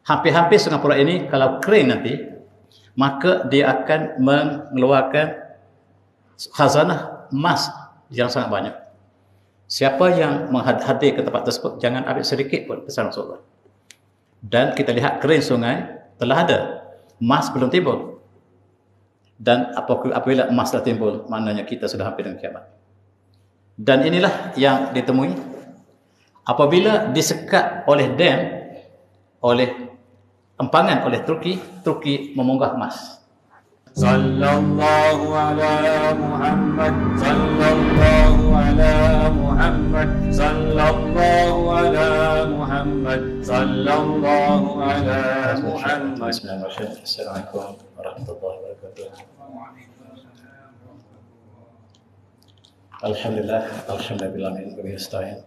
Hampir-hampir Singapura ini kalau kering nanti, maka dia akan mengeluarkan khazanah emas yang sangat banyak. Siapa yang hadir ke tempat tersebut, jangan ambil sedikit pun pesan Rasulullah. Dan kita lihat kering sungai telah ada, emas belum timbul. Dan apabila emas telah timbul, maknanya kita sudah hampir dengan kiamat. Dan inilah yang ditemui apabila disekat oleh dam, oleh empangan oleh Turki memunggah emas. Sallallahu ala Muhammad, sallallahu ala Muhammad, sallallahu ala Muhammad, sallallahu ala Muhammad. Bismillahirrahmanirrahim. Assalamualaikum warahmatullahi wabarakatuh. Alhamdulillah, alhamdulillah min nasta'in.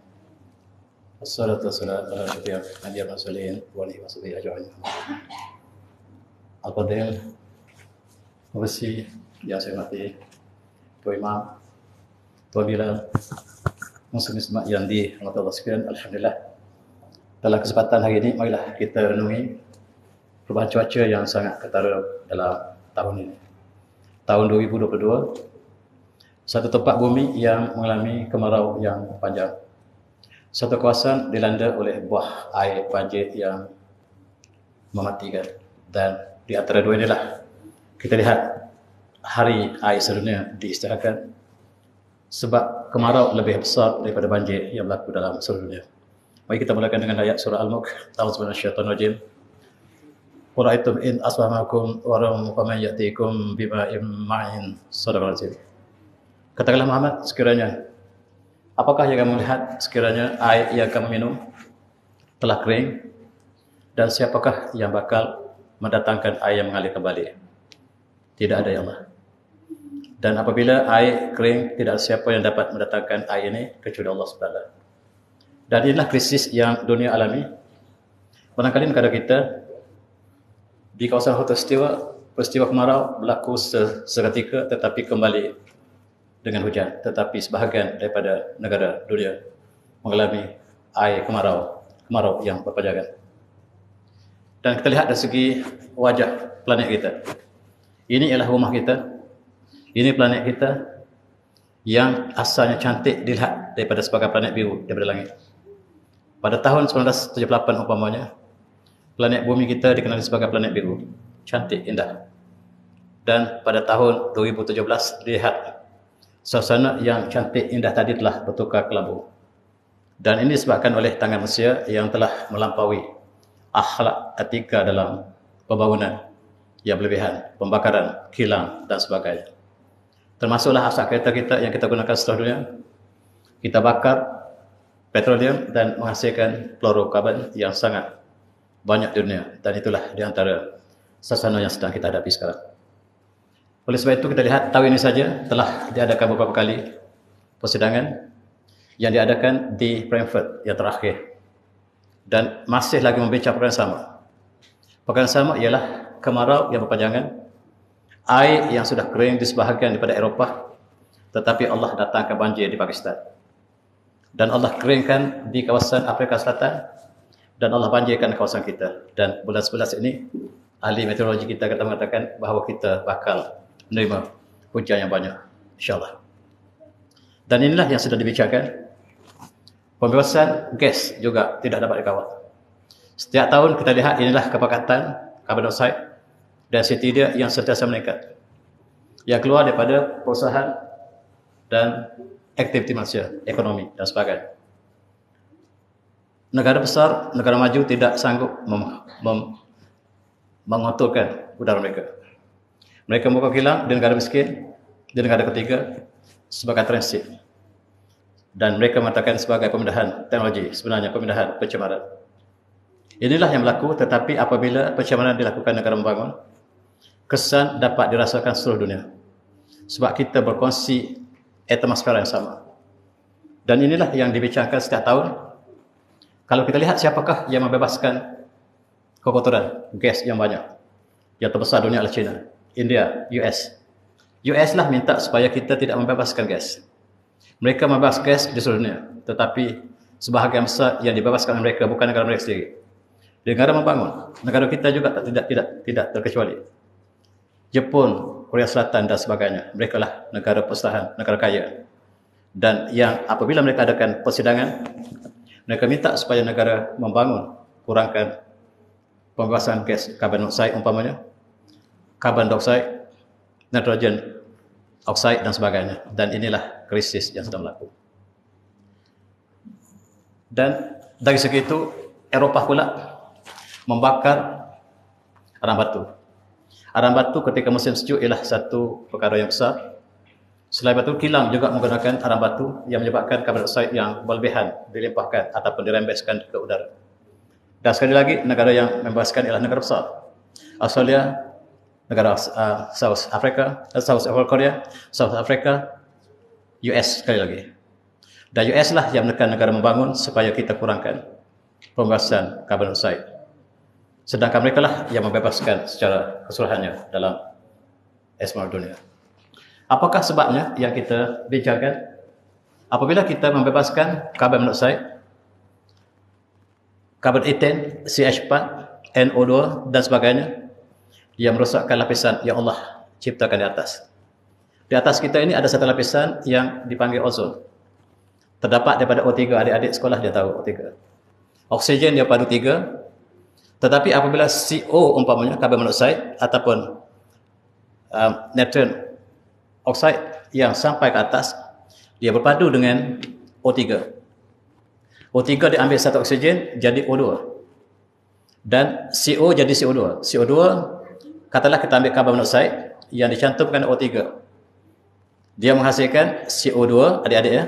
Wassalatu wassalamu ala nabiyyil mursalin wa alihi washabihi ajma'in. Al-Fadhil Mufti yang saya hormati Tuan Imam, Tuan Bilal, muslim-muslimat yang dirahmati Allah sekalian, alhamdulillah. Dalam kesempatan hari ini, marilah kita renungi perubahan cuaca yang sangat ketara dalam tahun ini. Tahun 2022, satu tempat bumi yang mengalami kemarau yang panjang. Satu kawasan dilanda oleh buah air banjir yang mematikan. Dan di antara dua inilah kita lihat hari air sedunia diisytiharkan sebab kemarau lebih besar daripada banjir yang berlaku dalam seluruh dunia. Mari kita mulakan dengan ayat surah Al-Mulk. A'udzu billahi minasyaitonir rajim. Qul ra'aytum in asbahamakum wa faman ya'tikum bima'in ma'in. Shadaqallahu azim. Katakanlah Muhammad, sekiranya apakah yang kamu lihat sekiranya air yang kamu minum telah kering, dan siapakah yang bakal mendatangkan air yang mengalir kembali? Tidak ada, ya Allah. Dan apabila air kering, tidak ada siapa yang dapat mendatangkan air ini kecuali Allah SWT. Dan inilah krisis yang dunia alami. Barangkali negara kita di kawasan khatulistiwa, peristiwa kemarau berlaku seketika tetapi kembali dengan hujan. Tetapi sebahagian daripada negara dunia mengalami air kemarau yang berpanjangan. Dan kita lihat dari segi wajah planet kita. Ini ialah rumah kita. Ini planet kita yang asalnya cantik dilihat daripada sebagai planet biru daripada langit. Pada tahun 1978 umpamanya, planet bumi kita dikenali sebagai planet biru. Cantik, indah. Dan pada tahun 2017 dilihat suasana yang cantik indah tadi telah bertukar kelabu. Dan ini disebabkan oleh tangan manusia yang telah melampaui akhlak etika dalam pembangunan yang berlebihan, pembakaran, kilang dan sebagainya. Termasuklah asap kereta kita yang kita gunakan seluruh dunia. Kita bakar petroleum dan menghasilkan fluorokarbon yang sangat banyak di dunia. Dan itulah di antara suasana yang sedang kita hadapi sekarang. Oleh sebab itu kita lihat tahun ini saja telah diadakan beberapa kali persidangan yang diadakan di Frankfurt yang terakhir. Dan masih lagi membincang perkara yang sama. Perkara yang sama ialah kemarau yang berpanjangan, air yang sudah kering di sebahagian daripada Eropah, tetapi Allah datangkan banjir di Pakistan. Dan Allah keringkan di kawasan Afrika Selatan, dan Allah banjirkan kawasan kita. Dan bulan 11 ini, ahli meteorologi kita kata mengatakan bahawa kita bakal menerima hujan yang banyak, insyaAllah. Dan inilah yang sudah dibicarakan. Pembebasan gas juga tidak dapat dikawal. Setiap tahun kita lihat inilah kepekatan karbon dioksida dan CO2 yang sentiasa meningkat, yang keluar daripada perusahaan dan aktiviti manusia, ekonomi dan sebagainya. Negara besar, negara maju tidak sanggup mengaturkan udara mereka. Mereka membuka kilang di negara miskin, di negara ketiga sebagai transit. Dan mereka mengatakan sebagai pemindahan teknologi, sebenarnya pemindahan pencemaran. Inilah yang berlaku, tetapi apabila pencemaran dilakukan negara membangun, kesan dapat dirasakan seluruh dunia. Sebab kita berkongsi atmosfer yang sama. Dan inilah yang dibicarakan setiap tahun. Kalau kita lihat siapakah yang membebaskan kekotoran, gas yang banyak. Yang terbesar dunia adalah China, India, US. US lah minta supaya kita tidak membebaskan gas. Mereka membebaskan gas di seluruh dunia. Tetapi sebahagian besar yang dibebaskan oleh mereka bukan negara mereka sendiri. Negara membangun. negara kita juga tidak terkecuali. Jepun, Korea Selatan dan sebagainya, mereka lah negara perusahaan, negara kaya. Dan yang apabila mereka adakan persidangan, mereka minta supaya negara membangun, kurangkan pembebasan gas karbon dioksida umpamanya, karbon dioksida, nitrogen oksida dan sebagainya. Dan inilah krisis yang sedang berlaku. Dan dari segi itu, Eropah pula membakar arang batu. Arang batu ketika musim sejuk ialah satu perkara yang besar. Selain batu, kilang juga menggunakan arang batu yang menyebabkan karbon dioksida yang berlebihan dilimpahkan ataupun dirembeskan ke udara. Dan sekali lagi, negara yang membebaskan ialah negara besar. Australia, negara South Korea, South Africa, US sekali lagi. Dan US lah yang menekan negara membangun supaya kita kurangkan pembebasan karbon dioksida. Sedangkan mereka lah yang membebaskan secara keseluruhannya dalam esmal dunia. Apakah sebabnya yang kita bincangkan? Apabila kita membebaskan karbon monoksida, karbon eten, CH4, NO2 dan sebagainya yang merosakkan lapisan yang Allah ciptakan di atas. Di atas kita ini ada satu lapisan yang dipanggil ozon. Terdapat daripada O3, adik-adik sekolah dia tahu O3. Oksigen dia padu 3. Tetapi apabila CO umpamanya karbon monoksida ataupun nitrogen oksida yang sampai ke atas, dia berpadu dengan O3. O3 diambil satu oksigen jadi O2. Dan CO jadi CO2. CO2 katalah kita ambil karbon monoksida yang dicantumkan O3. Dia menghasilkan CO2, adik-adik ya.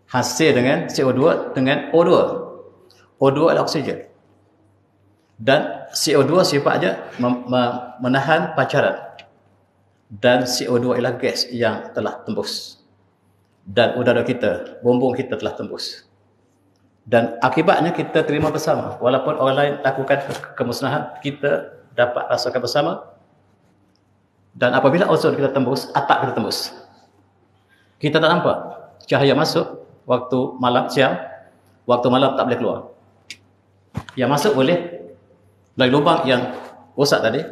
Hasil dengan CO2 dengan O2. O2 adalah oksigen. Dan CO2 sifatnya menahan pancaran. Dan CO2 ialah gas yang telah tembus. Dan udara kita, bumbung kita telah tembus. Dan akibatnya kita terima bersama. Walaupun orang lain lakukan kemusnahan, kita dapat rasakan bersama. Dan apabila ozon kita tembus, atap kita tembus. Kita tak nampak cahaya masuk waktu malam, siang. Waktu malam tak boleh keluar. Yang masuk boleh melalui lubang yang rosak tadi,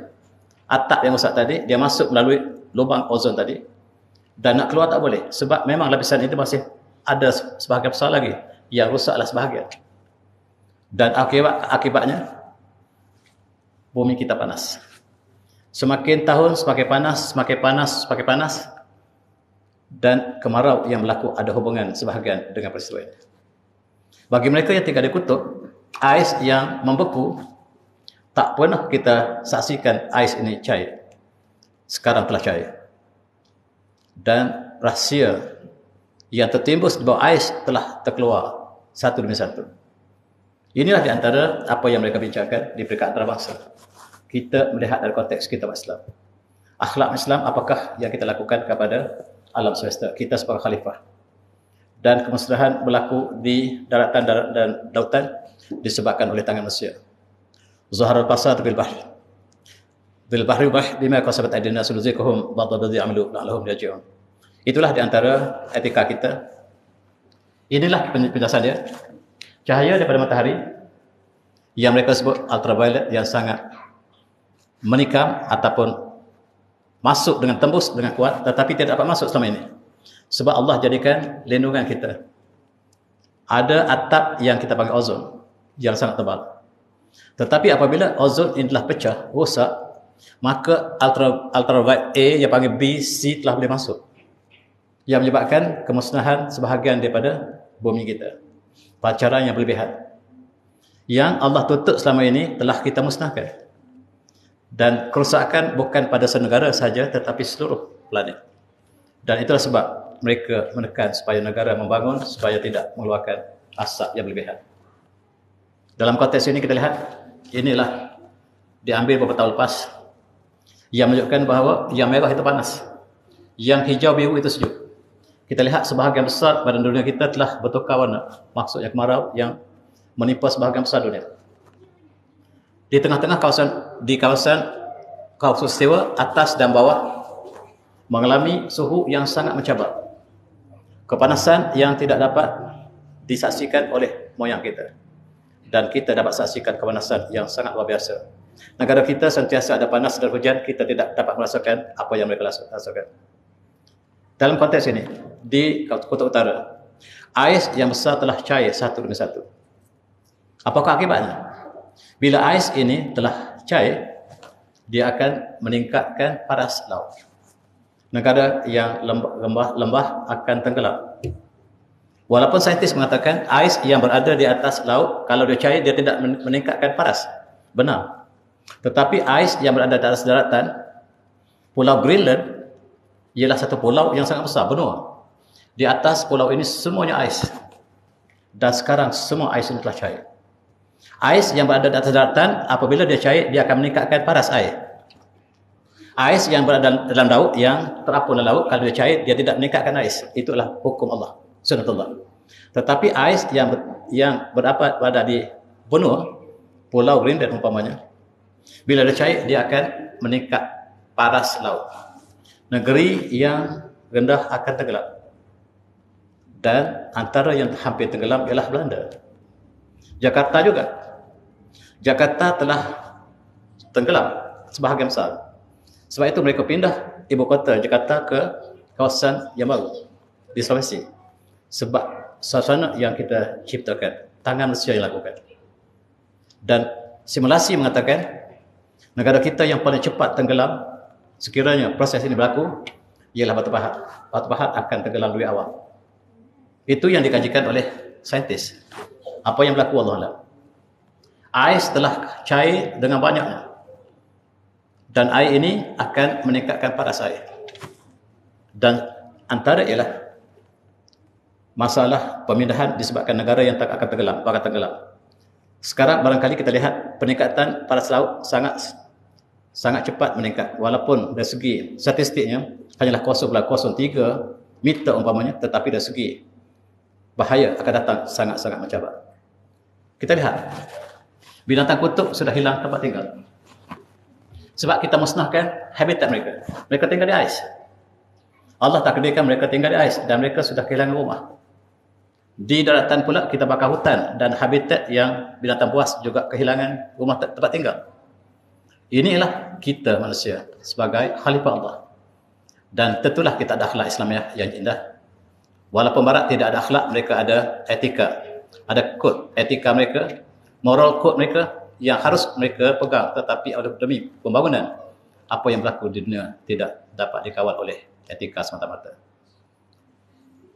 atap yang rosak tadi, dia masuk melalui lubang ozon tadi, dan nak keluar tak boleh, sebab memang lapisan itu masih ada sebahagian besar lagi, yang rosaklah sebahagian. Dan akibatnya, bumi kita panas. Semakin tahun semakin panas, semakin panas, semakin panas, dan kemarau yang berlaku ada hubungan sebahagian dengan peristiwa ini. Bagi mereka yang tinggal di kutub, ais yang membeku, tak pernah kita saksikan ais ini cair. Sekarang telah cair. Dan rahsia yang tertimbus di bawah ais telah terkeluar satu demi satu. Inilah di antara apa yang mereka bincangkan di peringkat antarabangsa. Kita melihat dari konteks kitab Islam. Akhlak Islam apakah yang kita lakukan kepada alam semesta, kita sebagai khalifah. Dan kemusnahan berlaku di daratan dan lautan disebabkan oleh tangan manusia. Zahar al-fasad bil bahr. Bil bahri bima kasabat aydina suluzikuhum ba'dadzi amalu la'allahum yarji'un. Itulah di antara etika kita. Inilah penjelasan dia. Cahaya daripada matahari yang mereka sebut ultraviolet yang sangat menikam ataupun masuk dengan tembus dengan kuat, tetapi tidak dapat masuk selama ini. Sebab Allah jadikan lindungan kita. Ada atap yang kita panggil ozon yang sangat tebal. Tetapi apabila ozon ini telah pecah, rosak, maka ultraviolet A yang panggil B, C telah boleh masuk. Yang menyebabkan kemusnahan sebahagian daripada bumi kita. Pancaran yang berlebihan. Yang Allah tutup selama ini telah kita musnahkan. Dan kerosakan bukan pada senegara saja, tetapi seluruh planet. Dan itulah sebab mereka menekan supaya negara membangun, supaya tidak mengeluarkan asap yang berlebihan. Dalam konteks ini kita lihat, inilah diambil beberapa tahun lepas, yang menunjukkan bahawa yang merah itu panas, yang hijau biru itu sejuk. Kita lihat sebahagian besar badan dunia kita telah bertukar warna, maksudnya kemarau yang menimpa sebahagian besar dunia. Di tengah-tengah kawasan khatulistiwa atas dan bawah mengalami suhu yang sangat mencabar. Kepanasan yang tidak dapat disaksikan oleh moyang kita. dan kita dapat saksikan kepanasan yang sangat luar biasa. Negara kita sentiasa ada panas dan hujan, kita tidak dapat merasakan apa yang mereka rasakan. Dalam konteks ini, di Kutub Utara, ais yang besar telah cair satu demi satu. Apakah akibatnya? Bila ais ini telah cair, dia akan meningkatkan paras laut. Negara yang lembah akan tenggelam. Walaupun saintis mengatakan ais yang berada di atas laut, kalau dia cair, dia tidak meningkatkan paras. Benar. Tetapi ais yang berada di atas daratan, Pulau Greenland, ialah satu pulau yang sangat besar, benua. Di atas pulau ini semuanya ais. Dan sekarang semua ais ini telah cair. Ais yang berada di atas daratan, apabila dia cair, dia akan meningkatkan paras air. Ais yang berada dalam laut, yang terapung dalam laut, kalau dia cair, dia tidak meningkatkan ais. Itulah hukum Allah, sunnatullah. Tetapi ais yang berada di benua, Pulau Greenland umpamanya, bila dia cair, dia akan meningkat paras laut. Negeri yang rendah akan tenggelam. Dan antara yang hampir tenggelam ialah Belanda. Jakarta juga. Jakarta telah tenggelam sebahagian besar. Sebab itu mereka pindah ibu kota Jakarta ke kawasan yang baru di Sulawesi. Sebab suasana yang kita ciptakan, tangan manusia yang lakukan. Dan simulasi mengatakan negara kita yang paling cepat tenggelam sekiranya proses ini berlaku ialah Batu Pahat. Batu Pahat akan tenggelam lebih awal. Itu yang dikajikan oleh saintis. Apa yang berlaku Allah Alam. Ais telah cair dengan banyaknya. Dan air ini akan meningkatkan paras air. Dan antara ialah masalah pemindahan disebabkan negara yang tak akan tenggelam, bakal tenggelam. Sekarang barangkali kita lihat peningkatan paras laut sangat cepat meningkat. Walaupun dari segi statistiknya hanyalah 0,03 meter umpamanya, tetapi dari segi bahaya akan datang sangat-sangat mencabar. Kita lihat, binatang kutub sudah hilang tempat tinggal. Sebab kita musnahkan habitat mereka. Mereka tinggal di ais. Allah takdirkan mereka tinggal di ais dan mereka sudah kehilangan rumah. Di daratan pula kita bakar hutan dan habitat yang binatang buas juga kehilangan rumah tempat tinggal. Inilah kita manusia sebagai khalifah Allah. Dan tentulah kita ada akhlak Islamiah yang indah. Walaupun Barat tidak ada akhlak, mereka ada etika. Ada kod etika mereka, moral code mereka yang harus mereka pegang. Tetapi demi pembangunan, apa yang berlaku di dunia tidak dapat dikawal oleh etika semata-mata.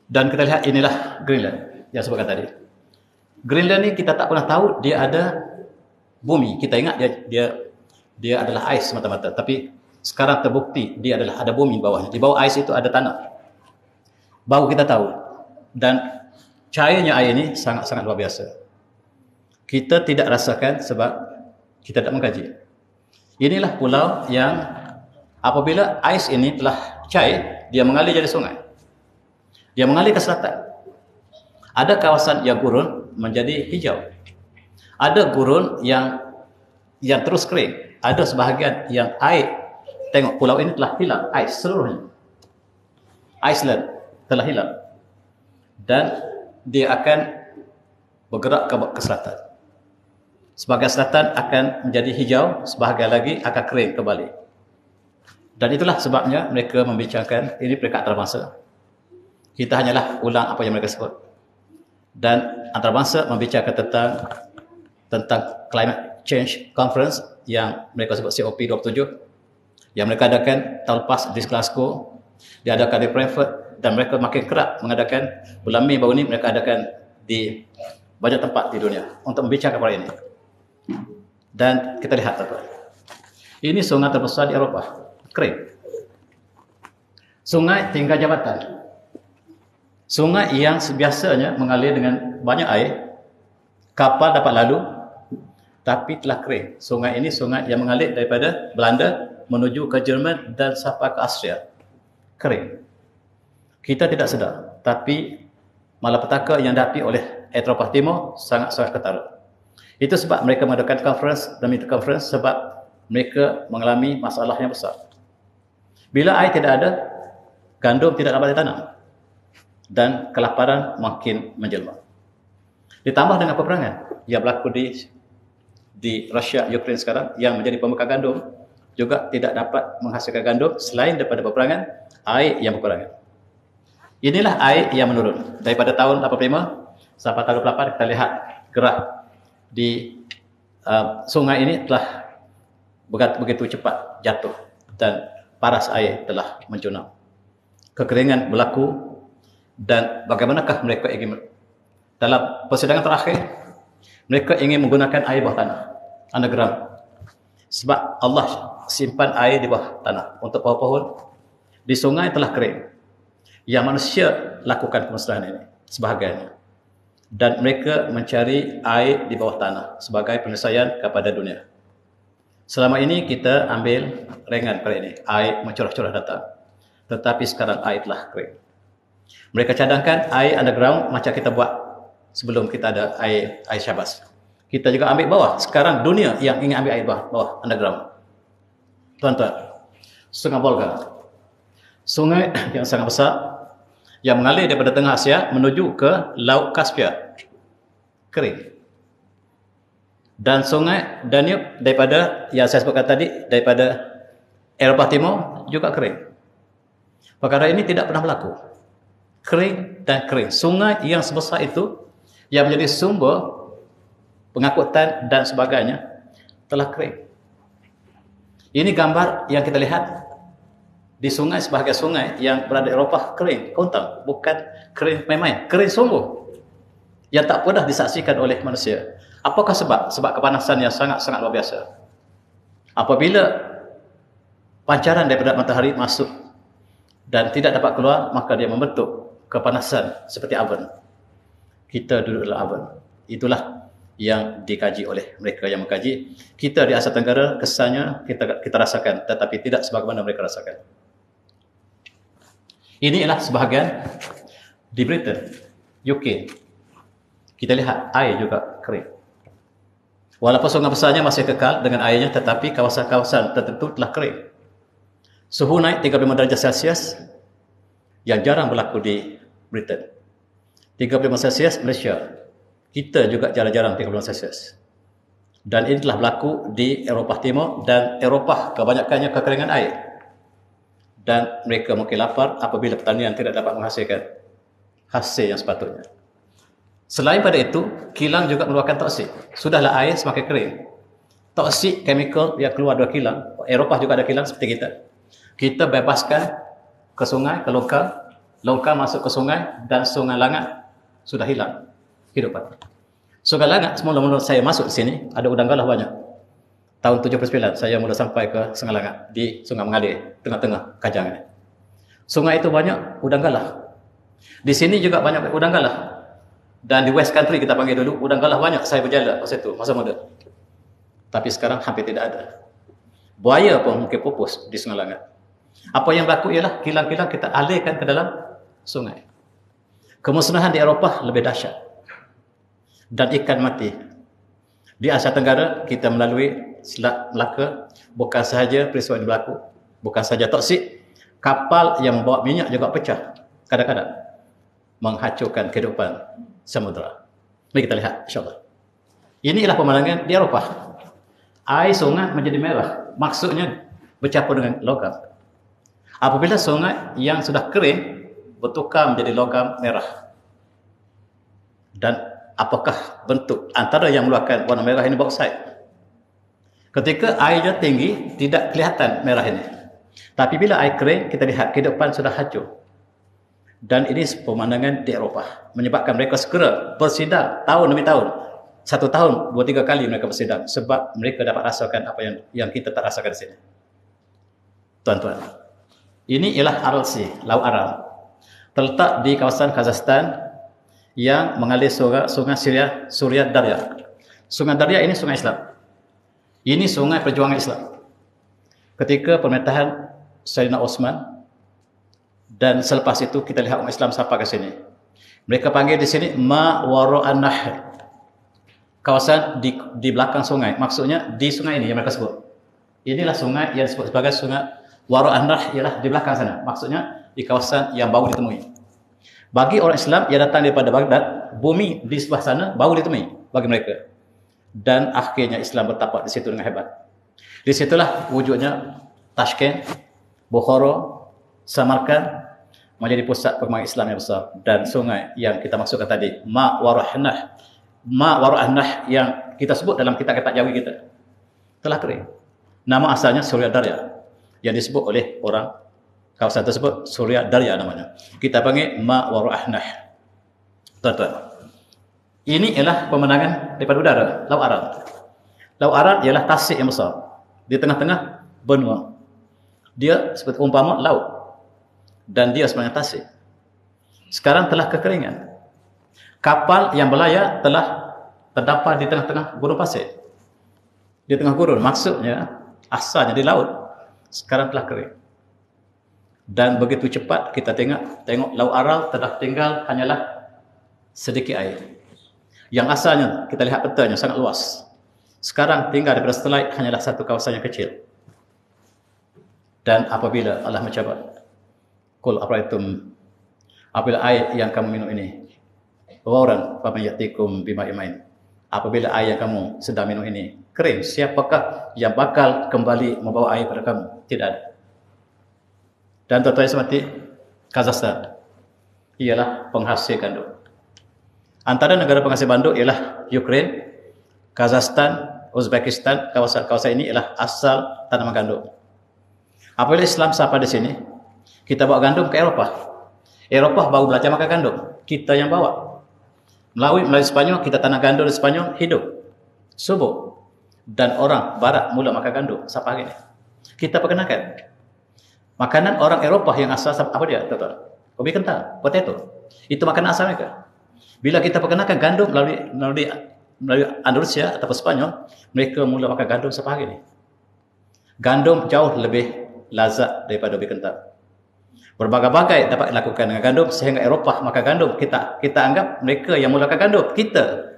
Dan kita lihat inilah Greenland yang sebutkan tadi. Greenland ni kita tak pernah tahu dia ada bumi. Kita ingat dia adalah ais semata-mata. Tapi sekarang terbukti dia adalah ada bumi di bawahnya. Di bawah ais itu ada tanah. Baru kita tahu. Dan cairnya air ini sangat-sangat luar biasa. Kita tidak rasakan sebab kita tidak mengkaji. Inilah pulau yang apabila ais ini telah cair, dia mengalir jadi sungai. Dia mengalir ke selatan. Ada kawasan yang gurun menjadi hijau. Ada gurun yang terus kering. Ada sebahagian yang air, tengok pulau ini telah hilang, ais seluruhnya. Iceland telah hilang. Dan dia akan bergerak ke selatan. Sebahagian selatan akan menjadi hijau, sebahagian lagi akan kering kembali. Dan itulah sebabnya mereka membicarakan ini peringkat antarabangsa. Kita hanyalah ulang apa yang mereka sebut. Dan antarabangsa membicarakan tentang Climate Change Conference yang mereka sebut COP27 yang mereka adakan tahun lepas di Glasgow, diadakan di Frankfurt, dan mereka makin kerap mengadakan bulan Mei baru ini mereka adakan di banyak tempat di dunia untuk membicarakan perkara ini. Dan kita lihat apa. Ini sungai terbesar di Eropah, kering. Sungai tinggal jabatan. Sungai yang biasanya mengalir dengan banyak air, kapal dapat lalu, tapi telah kering. Sungai ini sungai yang mengalir daripada Belanda menuju ke Jerman dan sampai ke Austria. Kering. Kita tidak sedar, tapi malapetaka yang dihadapi oleh Eropah Timur sangat-sangat ketara. Itu sebab mereka mengadakan conference demi conference sebab mereka mengalami masalah yang besar. Bila air tidak ada, gandum tidak dapat ditanam dan kelaparan makin menjelma. Ditambah dengan peperangan. yang berlaku di Rusia, Ukraine sekarang, yang menjadi pembekal gandum, juga tidak dapat menghasilkan gandum selain daripada peperangan, air yang berkurangan. Inilah air yang menurun. Daripada tahun 85 sampai tahun 88 kita lihat gerak di sungai ini telah begitu cepat jatuh dan paras air telah menjunam. Kekeringan berlaku dan bagaimanakah mereka ingin, dalam persidangan terakhir, mereka ingin menggunakan air bawah tanah, underground. Sebab Allah simpan air di bawah tanah untuk pohon-pohon. Di sungai telah kering. Yang manusia lakukan kemusnahan ini sebahagiannya. Dan mereka mencari air di bawah tanah sebagai penyelesaian kepada dunia. Selama ini kita ambil ringan perkara ini. Air mencurah-curah datang. Tetapi sekarang air telah kering. Mereka cadangkan air underground macam kita buat sebelum kita ada air Syabas. Kita juga ambil bawah. Sekarang dunia yang ingin ambil air bawah underground. Tuan-tuan, Sungai Volga, sungai yang sangat besar yang mengalir daripada Tengah Asia menuju ke Laut Kaspia, kering. Dan sungai Danube daripada yang saya sebutkan tadi, daripada Eropah Timur juga kering. Perkara ini tidak pernah berlaku. Kering dan kering. Sungai yang sebesar itu yang menjadi sumber pengangkutan dan sebagainya telah kering. Ini gambar yang kita lihat di sungai, sebahagian sungai yang berada di Eropah kering, kontang, bukan kering main-main, kering sungguh yang tak pernah disaksikan oleh manusia. Apakah sebab? Sebab kepanasan yang sangat-sangat luar biasa. Apabila pancaran daripada matahari masuk dan tidak dapat keluar, maka dia membentuk kepanasan seperti oven. Kita duduk dalam oven. Itulah yang dikaji oleh mereka yang mengkaji. Kita di Asia Tenggara kesannya kita rasakan, tetapi tidak sebagaimana mereka rasakan. Ini ialah sebahagian di Britain, UK. Kita lihat air juga kering. Walaupun sungai besarnya masih kekal dengan airnya, tetapi kawasan-kawasan tertentu telah kering. Suhu naik 35 darjah Celsius yang jarang berlaku di Britain. 35 Celsius Malaysia. Kita juga jarang-jarang 35 Celsius. Dan ini telah berlaku di Eropah Timur dan Eropah kebanyakannya kekeringan air. Dan mereka mungkin lapar apabila pertanian tidak dapat menghasilkan hasil yang sepatutnya. Selain pada itu, kilang juga mengeluarkan toksik. Sudahlah air semakin kering. Toksik, chemical yang keluar dari kilang. Eropah juga ada kilang seperti kita. Kita bebaskan ke sungai, ke lokal. Lokal masuk ke sungai dan sungai Langat sudah hilang kehidupan. Sungai Langat, mula-mula saya masuk di sini, ada udang galah banyak. Tahun 79, saya mula sampai ke Sungai Langat, di Sungai Mengalir, tengah-tengah Kajang ini. Sungai itu banyak udang galah. Di sini juga banyak udang galah. Dan di West Country kita panggil dulu, udang galah banyak. Saya berjalan masa itu, masa muda. Tapi sekarang hampir tidak ada. Buaya pun mungkin pupus di Sungai Langat. Apa yang berlaku ialah kilang-kilang kita alihkan ke dalam sungai. Kemusnahan di Eropah lebih dahsyat. Dan ikan mati. Di Asia Tenggara kita melalui Selat Melaka, bukan sahaja peristiwa yang berlaku, bukan sahaja toksik, kapal yang membawa minyak juga pecah kadang-kadang, menghancurkan kehidupan samudera. Mari kita lihat insyaAllah. Ini ialah pemandangan di Eropah. Air sungai menjadi merah, maksudnya bercampur dengan logam. Apabila sungai yang sudah kering bertukar menjadi logam merah. Dan apakah bentuk antara yang mengeluarkan warna merah ini? Bauxite. Ketika airnya tinggi, tidak kelihatan merah ini. Tapi bila air kering, kita lihat kehidupan sudah hancur. Dan ini pemandangan di Eropah. Menyebabkan mereka segera bersidang tahun demi tahun. 1 tahun, 2-3 kali mereka bersidang. Sebab mereka dapat rasakan apa yang kita tak rasakan di sini. Tuan-tuan, ini ialah Aral Sea, Laut Aral. Terletak di kawasan Kazakhstan yang mengalir sungai Surya Darya. Sungai Darya ini sungai Islam. Ini sungai perjuangan Islam. Ketika pemerintahan Sayyidina Osman dan selepas itu kita lihat umat Islam sampai ke sini. Mereka panggil di sini Ma Wara'an Nahr. Kawasan di belakang sungai. Maksudnya di sungai ini yang mereka sebut. Inilah sungai yang disebut sebagai sungai Wara'an Nahr, ialah di belakang sana. Maksudnya di kawasan yang baru ditemui. Bagi orang Islam yang datang daripada Baghdad, bumi di sebelah sana baru ditemui bagi mereka. dan akhirnya Islam bertapak di situ dengan hebat. Di situlah wujudnya Tashkent, Bukhara, Samarkand menjadi pusat perkembangan Islam yang besar, dan sungai yang kita maksudkan tadi, Ma Warahnah yang kita sebut dalam kitab-kitab Jawi kita telah kering. Nama asalnya Surya Darya yang disebut oleh orang kawasan tersebut Surya Darya namanya. Kita panggil Ma Warahnah. Tuan-tuan, ini ialah pemandangan daripada udara, Laut Aral. Laut Aral ialah tasik yang besar di tengah-tengah benua. Dia seperti umpama laut dan dia sebenarnya tasik. Sekarang telah kekeringan. Kapal yang berlayar telah terdampar di tengah-tengah gurun pasir. Di tengah gurun, maksudnya asalnya di laut, sekarang telah kering. Dan begitu cepat kita tengok Laut Aral telah tinggal hanyalah sedikit air. Yang asalnya kita lihat petanya sangat luas. Sekarang tinggal daripada setelah hanyalah satu kawasan yang kecil. Dan apabila Allah mencabat, Qul apraitum, apabila air yang kamu minum ini, waran famayatikum bima imain, apabila air yang kamu sedang minum ini kering, siapakah yang bakal kembali membawa air pada kamu? Tidak ada. Dan tuan-tuan seperti Kazakhstan ialah penghasil gandum. Antara negara penghasil gandum ialah Ukraine, Kazakhstan, Uzbekistan. Kawasan-kawasan ini ialah asal tanaman gandum. Apabila Islam sampai di sini, kita bawa gandum ke Eropah. Eropah baru belajar makan gandum. Kita yang bawa. Melalui Spanyol, kita tanam gandum di Spanyol, hidup, subur. Dan orang Barat mula makan gandum sampai hari ini. Kita perkenalkan. Makanan orang Eropah yang asal apa dia? Tuan-tuan, ubi kental, potato. Itu makanan asal mereka. Bila kita perkenalkan gandum melalui Andalusia atau Spanyol, mereka mula makan gandum sampai hari ini. Gandum jauh lebih lazat daripada ubi kental. Berbagai-bagai dapat dilakukan dengan gandum sehingga Eropah makan gandum. Kita anggap mereka yang mulakan gandum. Kita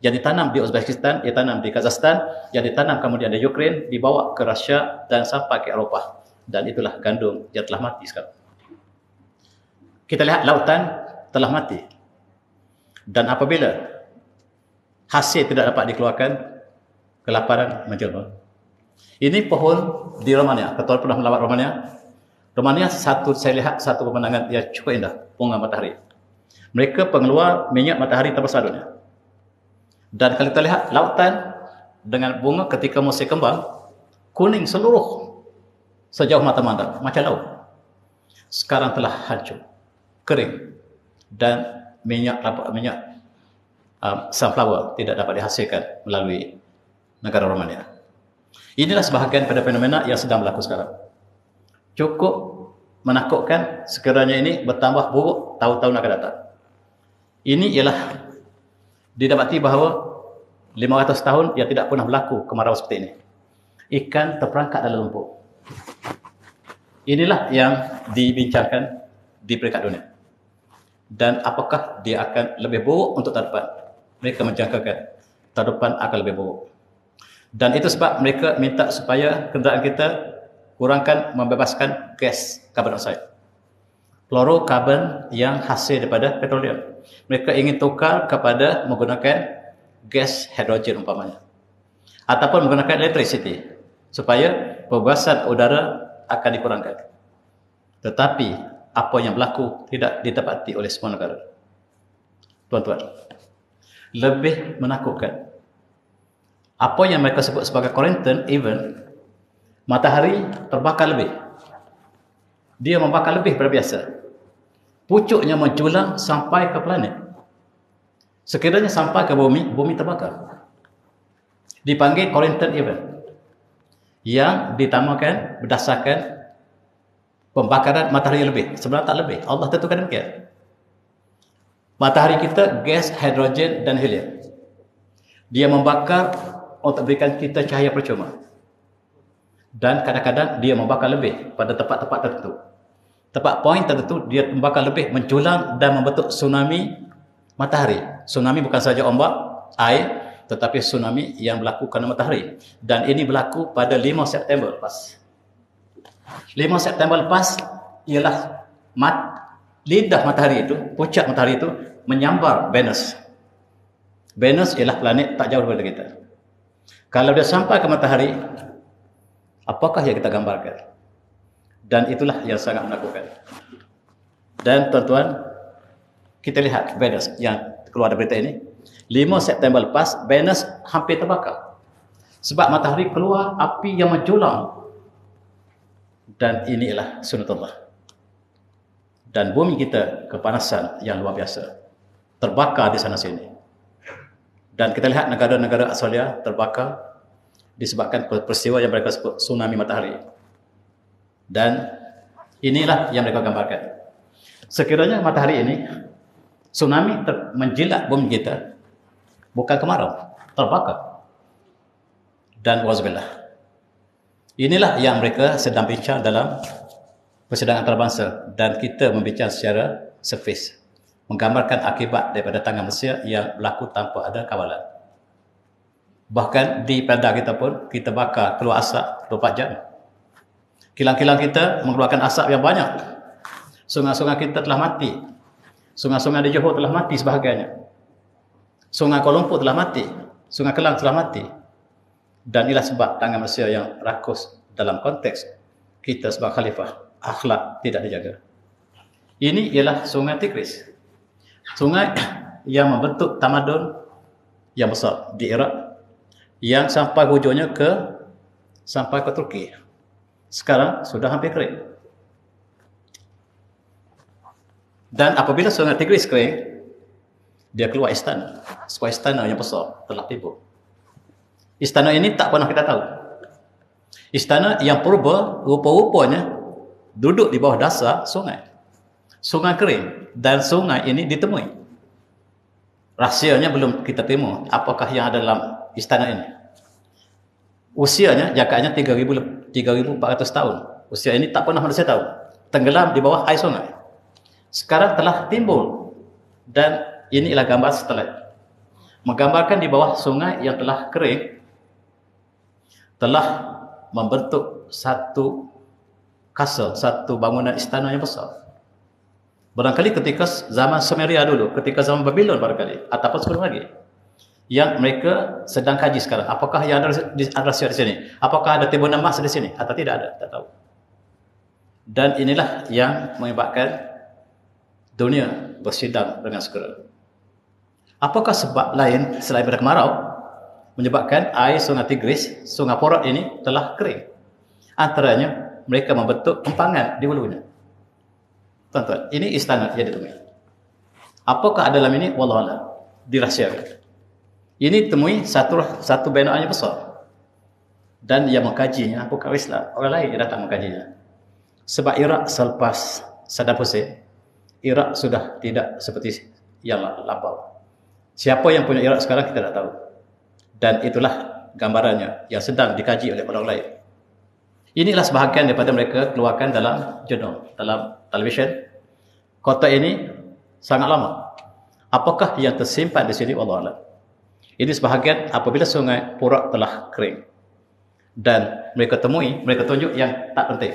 yang ditanam di Uzbekistan, yang ditanam di Kazakhstan, yang ditanam kemudian di Ukraine, dibawa ke Rusia dan sampai ke Eropah. Dan itulah gandum yang telah mati sekarang. Kita lihat lautan telah mati. Dan apabila hasil tidak dapat dikeluarkan, kelaparan menjelma. Ini pohon di Romania. Ketua pernah melawat Romania. Romania saya lihat satu pemandangan yang cukup indah, bunga matahari. Mereka pengeluar minyak matahari terbesar dunia. Dan kalau kita lihat lautan dengan bunga ketika musim kembang, kuning seluruh sejauh mata memandang, macam laut. Sekarang telah hancur, kering, dan minyak sunflower tidak dapat dihasilkan melalui negara Romania. Inilah sebahagian pada fenomena yang sedang berlaku sekarang. Cukup menakutkan sekiranya ini bertambah buruk tahun-tahun akan datang. Ini ialah didapati bahawa 500 tahun yang tidak pernah berlaku kemarau seperti ini. Ikan terperangkap dalam lumpur. Inilah yang dibincangkan di peringkat dunia. Dan apakah dia akan lebih buruk untuk tahun depan? Mereka menjangkakan tahun depan akan lebih buruk. Dan itu sebab mereka minta supaya kenderaan kita kurangkan membebaskan gas karbon dioksida, fluorokarbon yang hasil daripada petroleum. Mereka ingin tukar kepada menggunakan gas hidrogen umpamanya, ataupun menggunakan electricity supaya pembebasan udara akan dikurangkan. Tetapi apa yang berlaku tidak ditepati oleh semua negara. Tuan-tuan, lebih menakutkan apa yang mereka sebut sebagai Corentin event. Matahari terbakar lebih. Dia membakar lebih daripada biasa. Pucuknya menjulang sampai ke planet. Sekiranya sampai ke bumi, bumi terbakar. Dipanggil Corentin event. Yang ditamakan berdasarkan pembakaran matahari lebih. Sebenarnya tak lebih. Allah tentukan demikian. Matahari kita gas, hidrogen dan helium. Dia membakar untuk berikan kita cahaya percuma. Dan kadang-kadang dia membakar lebih pada tempat-tempat tertentu. Tempat poin tertentu dia membakar lebih, menjulang dan membentuk tsunami matahari. Tsunami bukan saja ombak, air, tetapi tsunami yang berlaku kerana matahari. Dan ini berlaku pada 5 September lepas. 5 September lepas ialah lidah matahari itu, puncak matahari itu menyambar Venus. Venus ialah planet tak jauh daripada kita. Kalau dia sampai ke matahari, apakah yang kita gambarkan? Dan itulah yang sangat menakutkan. Dan tuan-tuan, kita lihat Venus yang keluar dari berita ini. 5 September lepas, Venus hampir terbakar. Sebab matahari keluar api yang menjulang. Dan inilah sunatullah. Dan bumi kita kepanasan yang luar biasa. Terbakar di sana sini. Dan kita lihat negara-negara Australia terbakar disebabkan peristiwa yang mereka sebut tsunami matahari. Dan inilah yang mereka gambarkan. Sekiranya matahari ini tsunami menjilat bumi kita, bukan kemarau, terbakar. Dan wazubillah. Inilah yang mereka sedang bincang dalam persidangan antarabangsa, dan kita membincang secara surface, menggambarkan akibat daripada tangan Malaysia yang berlaku tanpa ada kawalan. Bahkan di pelda kita pun, kita bakar keluar asap 24 jam. Kilang-kilang kita mengeluarkan asap yang banyak. Sungai-sungai kita telah mati. Sungai-sungai di Johor telah mati sebahagiannya. Sungai Kuala Lumpur telah mati. Sungai Kelang telah mati. Dan inilah sebab tangan Malaysia yang rakus dalam konteks kita sebagai khalifah. Akhlak tidak dijaga. Ini ialah Sungai Tigris. Sungai yang membentuk tamadun yang besar di Iraq, yang sampai hujungnya sampai ke Turki. Sekarang sudah hampir kering. Dan apabila Sungai Tigris kering, dia keluar istana. Sebuah istana yang besar telah timbul. Istana ini tak pernah kita tahu. Istana yang purba, rupa-rupanya duduk di bawah dasar sungai. Sungai kering, dan sungai ini ditemui. Rahsianya belum kita temu. Apakah yang ada dalam istana ini? Usianya, jakatnya 3,400 tahun. Usia ini tak pernah manusia tahu. Tenggelam di bawah air sungai. Sekarang telah timbul. Dan inilah gambar setelah. Menggambarkan di bawah sungai yang telah kering, telah membentuk satu kasar, satu bangunan istana yang besar. Barangkali ketika zaman Sumeria dulu, ketika zaman Babylon barangkali, ataupun sebelum lagi, yang mereka sedang kaji sekarang. Apakah yang ada rahsia di sini? Apakah ada timbunan emas di sini? Atau tidak ada? Tak tahu. Dan inilah yang menyebabkan dunia bersidang dengan segera. Apakah sebab lain selain pada kemarau menyebabkan air Sungai Tigris, Sungai Porat ini telah kering? Antaranya, mereka membentuk empangan di hulunya. Tuan-tuan, ini istana yang ditemui. Apakah dalam ini? Wallahualam, dirahsiakan. Ini temui satu binaan yang besar. Dan yang mengkajinya bukan Islam, orang lain yang datang mengkajinya. Sebab Iraq selepas Saddam Hussein, Iraq sudah tidak seperti yang lampau. Siapa yang punya Iraq sekarang kita tak tahu. Dan itulah gambarannya yang sedang dikaji oleh orang lain. Inilah sebahagian daripada mereka keluarkan dalam jurnal, dalam televisyen. Kota ini sangat lama. Apakah yang tersimpan di sini? Wallahualam. Ini sebahagian apabila Sungai Porak telah kering. Dan mereka temui, mereka tunjuk yang tak penting.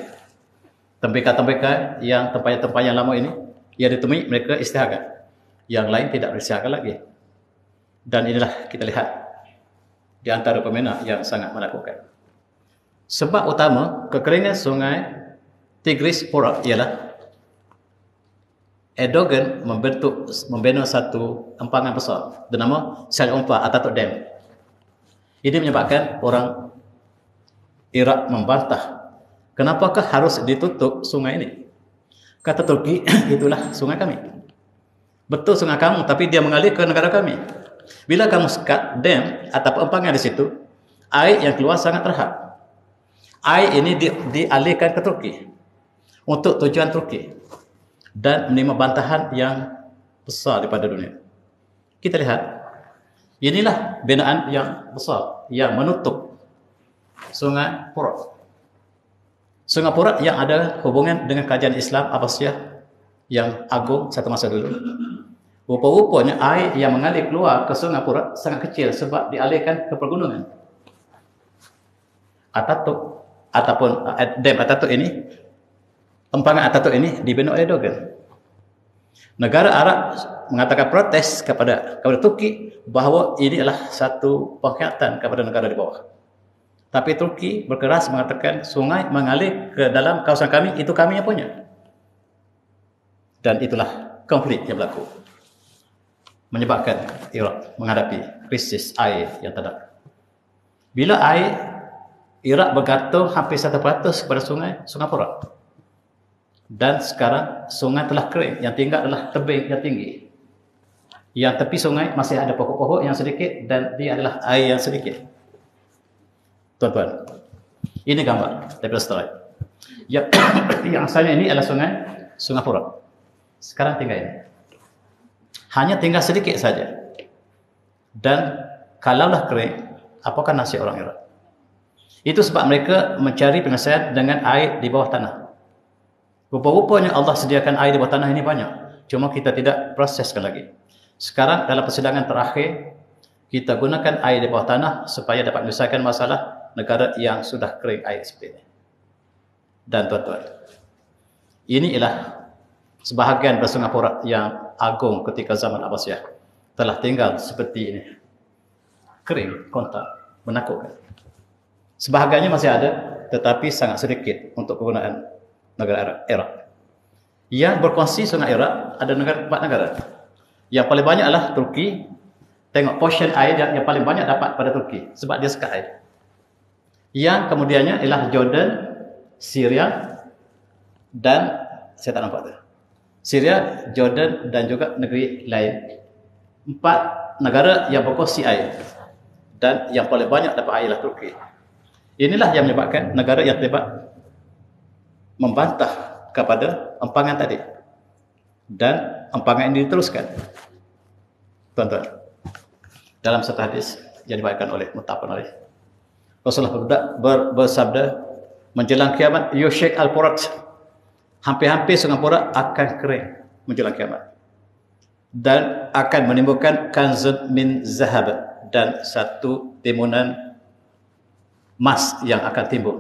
Tempikan-tempikan yang tempat-tempat yang lama ini, yang ditemui mereka istiharkan. Yang lain tidak beristiharkan lagi. Dan inilah kita lihat di antara pemena yang sangat menakutkan. Sebab utama kekeringan Sungai Tigris Porak ialah Erdogan membina satu empangan besar bernama Al-Unfa Ataturk Dam. Ini menyebabkan orang Iraq membantah, kenapakah harus ditutup sungai ini? Kata Turki, itulah sungai kami. Betul sungai kamu, tapi dia mengalir ke negara kami. Bila kamu sekat dam atau empangan di situ, air yang keluar sangat terhad. Air ini dialihkan ke Turki untuk tujuan Turki. Dan menerima bantahan yang besar daripada dunia. Kita lihat, inilah binaan yang besar yang menutup Sungai Porak. Sungai Porak yang ada hubungan dengan kerajaan Islam Abbasiyah yang agung satu masa dulu. Rupa-rupanya air yang mengalir keluar ke Sungai Porak sangat kecil sebab dialihkan ke pergunungan. Ataturk ataupun dam Ataturk ini, empangan Ataturk ini dibina oleh Erdogan. Negara Arab mengatakan protes kepada Turki bahawa ini adalah satu pengkhianatan kepada negara di bawah. Tapi Turki berkeras mengatakan sungai mengalir ke dalam kawasan kami, itu kami yang punya. Dan itulah konflik yang berlaku, menyebabkan Iraq menghadapi krisis air yang tak ada. Bila air Iraq bergantung hampir 100% kepada sungai Furat. Dan sekarang sungai telah kering, yang tinggal adalah tebing yang tinggi. Yang tepi sungai masih ada pokok-pokok yang sedikit dan dia adalah air yang sedikit. Tuan-tuan, ini gambar daripada satelit. Yang asalnya ini adalah sungai Furat. Sekarang tinggal ini. Hanya tinggal sedikit saja. Dan kalaulah kering, apakah nasib orang Iraq? Itu sebab mereka mencari penyelesaian dengan air di bawah tanah. Rupa-rupanya Allah sediakan air di bawah tanah ini banyak. Cuma kita tidak proseskan lagi. Sekarang dalam persidangan terakhir, kita gunakan air di bawah tanah supaya dapat menyelesaikan masalah negara yang sudah kering air seperti ini. Dan tuan-tuan, ini ialah sebahagian dari Sungai Furat yang agung ketika zaman Abbasiyah telah tinggal seperti ini. Kering, kontak, menakutkan. Sebahagiannya masih ada, tetapi sangat sedikit untuk penggunaan negara Iraq. Yang berkongsi sungai Iraq ada 4 negara. Yang paling banyak adalah Turki. Tengok portion air yang paling banyak dapat pada Turki sebab dia sekat air. Yang kemudiannya ialah Jordan, Syria dan saya tak nampak tu. Syria, Jordan dan juga negeri lain. 4 negara yang berkongsi air. Dan yang paling banyak dapat air ialah Turki. Inilah yang menyebabkan negara yang terlibat membantah kepada empangan tadi. Dan empangan ini diteruskan. Tuan-tuan, dalam satu hadis yang diriwayatkan oleh Muttafaqun alaih, Rasulullah bersabda, menjelang kiamat yushik al-Furat, hampir-hampir sungai Furat akan kering menjelang kiamat. Dan akan menimbulkan kanzun min zahab, dan satu timunan emas yang akan timbul.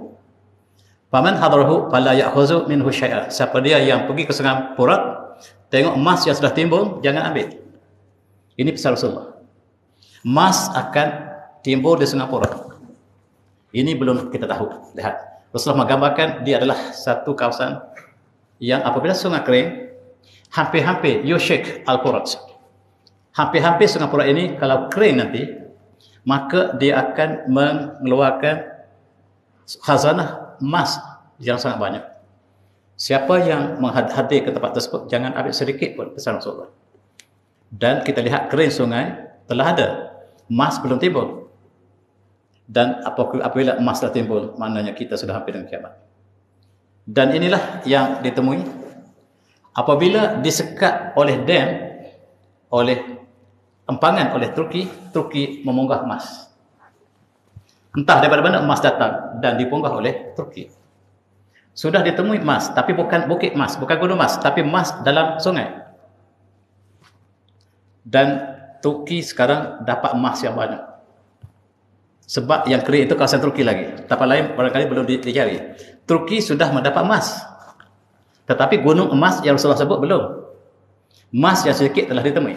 Faman hadrahu fala ya'khuzu minhu syai'a. Siapa dia yang pergi ke sungai Furat, tengok emas yang sudah timbul, jangan ambil. Ini pesan Rasulullah. Emas akan timbul di sungai Furat. Ini belum kita tahu. Lihat, Rasulullah menggambarkan dia adalah satu kawasan yang apabila sungai kering, hampir-hampir yushik al-Furat. Hampir-hampir sungai Furat ini kalau kering nanti, maka dia akan mengeluarkan khazanah emas yang sangat banyak. Siapa yang hadir ke tempat tersebut, jangan ambil sedikit pun, pesan Rasulullah. Dan kita lihat kering sungai telah ada, emas belum timbul. Dan apabila emas telah timbul, maknanya kita sudah hampir dengan kiamat. Dan inilah yang ditemui apabila disekat oleh dam, oleh empangan oleh Turki memunggah emas. Entah daripada mana emas datang dan dipunggah oleh Turki. Sudah ditemui emas, tapi bukan bukit emas, bukan gunung emas, tapi emas dalam sungai. Dan Turki sekarang dapat emas yang banyak. Sebab yang kering itu kawasan Turki lagi. Tempat lain barangkali belum dicari. Turki sudah mendapat emas. Tetapi gunung emas yang Rasulullah sebut belum. Emas yang sedikit telah ditemui.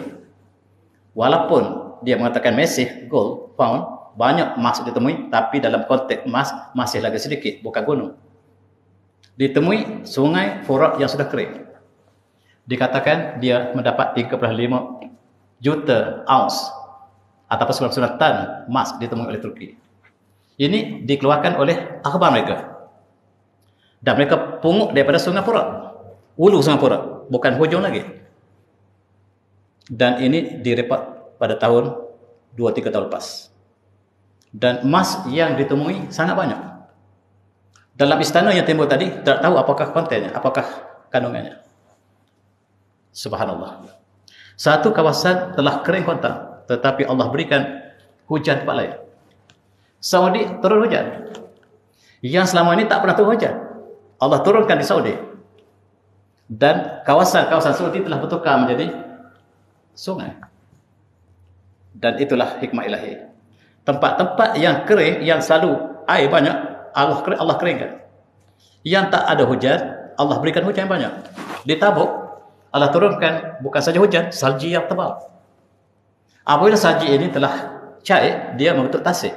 Walaupun dia mengatakan massive gold found, banyak emas ditemui, tapi dalam konteks emas masih lagi sedikit, bukan gunung. Ditemui sungai Furat yang sudah kering. Dikatakan dia mendapat 35 juta ounce ataupun 99 tan emas ditemui oleh Turki. Ini dikeluarkan oleh akhbar mereka. Dan mereka pungut daripada sungai Furat. Hulu sungai Furat, bukan hujung lagi. Dan ini direpot pada tahun 2-3 tahun lepas. Dan emas yang ditemui sangat banyak. Dalam istana yang timbul tadi, tak tahu apakah kontennya, apakah kandungannya. Subhanallah. Satu kawasan telah kering kontak, tetapi Allah berikan hujan tempat lain. Saudi turun hujan. Yang selama ini tak pernah turun hujan, Allah turunkan di Saudi. Dan kawasan-kawasan Saudi telah bertukar menjadi sungai. Dan itulah hikmah ilahi. Tempat-tempat yang kering, yang selalu air banyak, Allah keringkan. Yang tak ada hujan, Allah berikan hujan banyak. Di Tabuk, Allah turunkan bukan saja hujan, salji yang tebal. Apabila salji ini telah cair, dia membentuk tasik.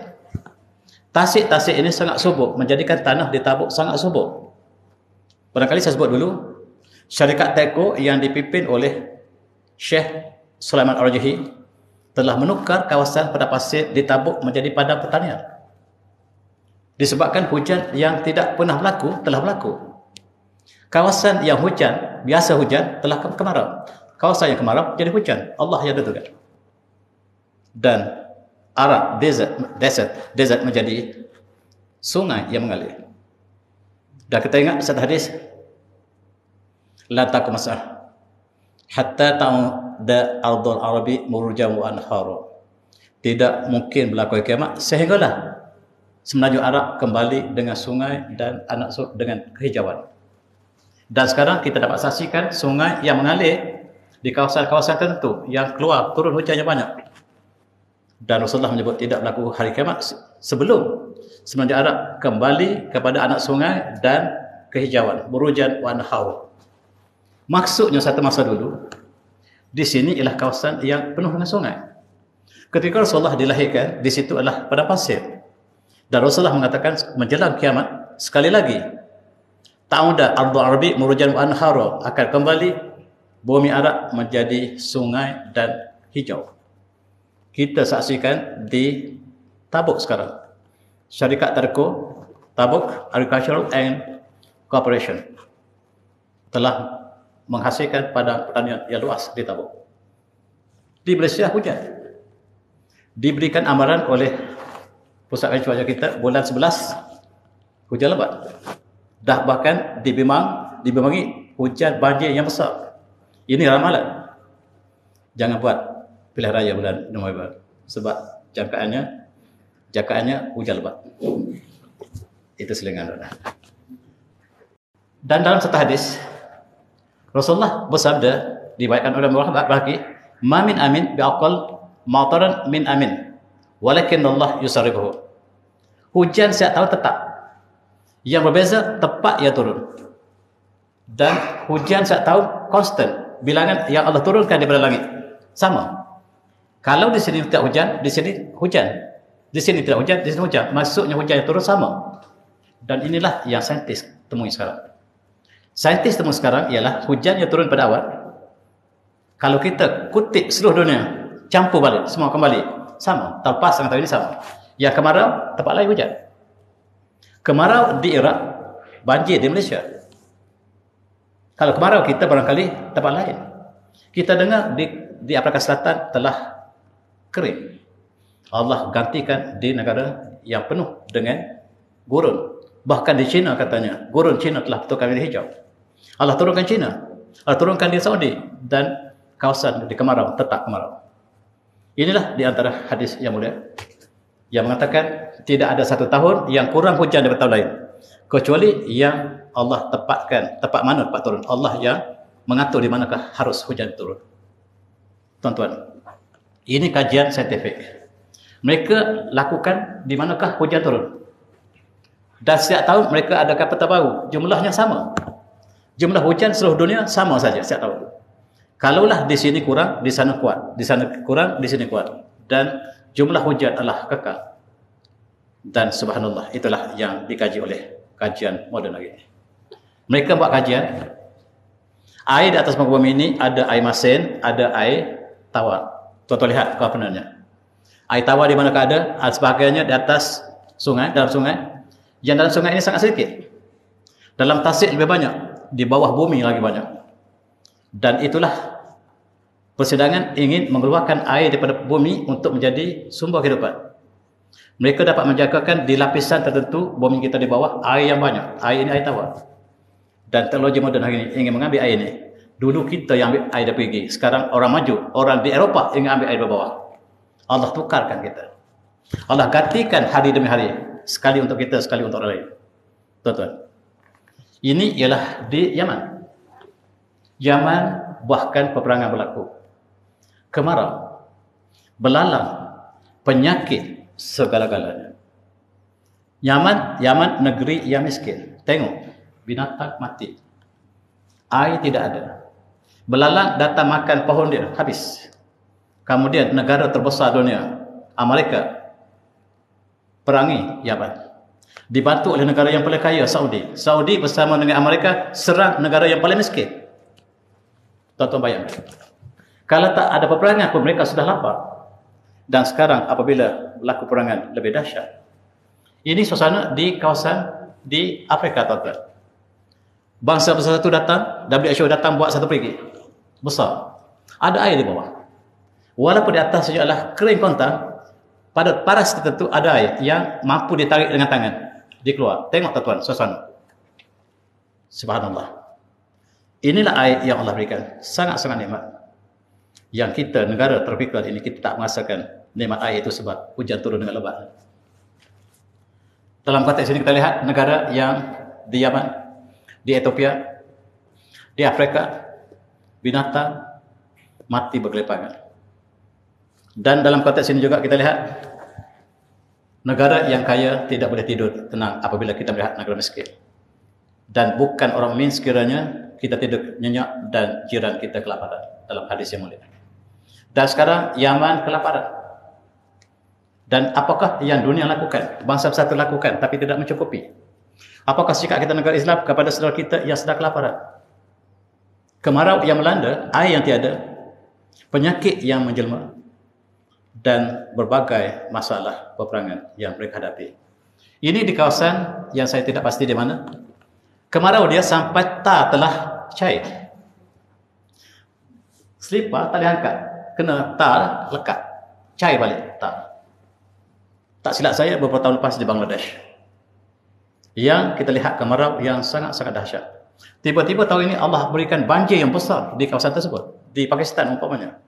Tasik-tasik ini sangat subur, menjadikan tanah di Tabuk sangat subur. Barangkali saya sebut dulu, syarikat Teko yang dipimpin oleh Syekh Sulaiman Al-Rajihi telah menukar kawasan padang pasir di Tabuk menjadi padang pertanian. Disebabkan hujan yang tidak pernah berlaku, telah berlaku. Kawasan yang hujan, biasa hujan, telah kemarau. Kawasan yang kemarau jadi hujan. Allah yang tentukan. Dan Arab, desert menjadi sungai yang mengalir. Dan kita ingat satu hadis, la taqmasah hatta ta'uda ardul arabi murjan wa anharu. Tidak mungkin berlaku kiamat sehinggalah semenanjung Arab kembali dengan sungai dan anak dengan kehijauan. Dan sekarang kita dapat saksikan sungai yang mengalir di kawasan-kawasan tertentu yang keluar turun hujannya banyak. Dan Rasulullah menyebut tidak berlaku hari kiamat sebelum semenanjung Arab kembali kepada anak sungai dan kehijauan, burujan wa anharu. Maksudnya satu masa dulu di sini ialah kawasan yang penuh dengan sungai. Ketika Rasulullah dilahirkan, di situ adalah padang pasir. Dan Rasulullah mengatakan menjelang kiamat sekali lagi, ta'uda ardul arabi murujan wa anharu, akan kembali bumi Arab menjadi sungai dan hijau. Kita saksikan di Tabuk sekarang. Syarikat Teko Tabuk Agricultural and Corporation telah menghasilkan padang pertanian yang luas di Tabuk. Di Malaysia hujan. Diberikan amaran oleh Pusat Cuaca kita bulan 11 hujan lebat. Dah bahkan di Bimangi hujan banjir yang besar. Ini ramalan. Jangan buat pilihan raya bulan November sebab jangkaannya hujan lebat. Itu selingan. Dan dalam satu hadis Rasulullah bersabda, diriwayatkan oleh Muhammad Baqi, "Ma min amin bi'aqal mataran min amin, walakin Allah yusarrifuhu." Hujan setiap tahun tetap. Yang berbeza tepat ia turun. Dan hujan setiap tahun konstan. Bilangan yang Allah turunkan daripada langit sama. Kalau di sini tidak hujan, di sini hujan. Di sini tidak hujan, di sini hujan. Maksudnya hujan yang turun sama. Dan inilah yang saintis temui sekarang. Saintis temui sekarang ialah hujan yang turun pada awal. Kalau kita kutip seluruh dunia, campur balik, semua kembali. Sama. Terlepas dengan tahun ini sama. Yang kemarau, tempat lain hujan. Kemarau di Iraq, banjir di Malaysia. Kalau kemarau kita barangkali tempat lain. Kita dengar di Afrika Selatan telah kering. Allah gantikan di negara yang penuh dengan gurun. Bahkan di China katanya, gurun China telah bertukar menjadi hijau. Allah turunkan China. Allah turunkan di Saudi. Dan kawasan di kemarau, tetap kemarau. Inilah di antara hadis yang mulia yang mengatakan tidak ada satu tahun yang kurang hujan daripada tahun lain. Kecuali yang Allah tepatkan, tepat mana tepat turun. Allah yang mengatur di manakah harus hujan turun. Tuan-tuan, ini kajian saintifik. Mereka lakukan di manakah hujan turun. Dan setiap tahun mereka adakan peta baru. Jumlahnya sama. Jumlah hujan seluruh dunia sama saja setiap tahun. Kalaulah di sini kurang, di sana kuat. Di sana kurang, di sini kuat. Dan jumlah hujan adalah kekal. Dan subhanallah, itulah yang dikaji oleh kajian moden lagi. Mereka buat kajian. Air di atas muka bumi ini ada air masin, ada air tawar. Tuan-tuan lihat komponennya. Air tawar di manakah ada? Sebagainya di atas sungai, dalam sungai. Yang dalam sungai ini sangat sedikit. Dalam tasik lebih banyak. Di bawah bumi lagi banyak. Dan itulah persidangan ingin mengeluarkan air daripada bumi untuk menjadi sumber kehidupan. Mereka dapat menjagakan di lapisan tertentu bumi kita di bawah air yang banyak. Air ini air tawar. Dan teknologi moden hari ini ingin mengambil air ini. Dulu kita yang ambil air dari pergi. Sekarang orang maju, orang di Eropah ingin ambil air dari bawah. Allah tukarkan kita. Allah gantikan hari demi hari. Sekali untuk kita, sekali untuk orang lain. Tuan-tuan. Ini ialah di Yaman. Yaman bahkan peperangan berlaku. Kemarau, belalang, penyakit, segala-galanya. Yaman negeri yang miskin. Tengok, binatang mati. Air tidak ada. Belalang datang makan pohon dia, habis. Kemudian negara terbesar dunia, Amerika, perangi Yaman. Dibantu oleh negara yang paling kaya, Saudi. Saudi bersama dengan Amerika serang negara yang paling miskin. Tuan-tuan bayangkan. Kalau tak ada peperangan pun mereka sudah lapar. Dan sekarang apabila berlaku peperangan lebih dahsyat. Ini suasana di kawasan di Afrika, tuan-tuan. Bangsa besar satu datang, WHO datang buat satu perigi besar. Ada air di bawah. Walaupun di atas sajalah kering kontang, pada paras tertentu ada air yang mampu ditarik dengan tangan. Dikeluar. Tengok tuan-tuan suasana. Subhanallah. Inilah air yang Allah berikan. Sangat-sangat nikmat. Yang kita, negara tropikal ini, kita tak merasakan nikmat air itu sebab hujan turun dengan lebat. Dalam konteks ini kita lihat negara yang di Yaman, di Ethiopia, di Afrika, binatang mati bergelipangan. Dan dalam konteks ini juga kita lihat negara yang kaya tidak boleh tidur tenang apabila kita melihat negara miskin. Dan bukan orang miskin sekiranya kita tidur nyenyak dan jiran kita kelaparan dalam hadis yang mulia. Dan sekarang Yaman kelaparan. Dan apakah yang dunia lakukan? Bangsa besar lakukan tapi tidak mencukupi. Apakah sikap kita negara Islam kepada saudara kita yang sedang kelaparan? Kemarau yang melanda, air yang tiada, penyakit yang menjelma, dan berbagai masalah peperangan yang mereka hadapi. Ini di kawasan yang saya tidak pasti di mana. Kemarau dia sampai tar telah cair. Selipar tak diangkat, kena tar lekat, cair balik tar. Tak silap saya beberapa tahun lepas di Bangladesh, yang kita lihat kemarau yang sangat-sangat dahsyat. Tiba-tiba tahun ini Allah berikan banjir yang besar di kawasan tersebut, di Pakistan umpamanya.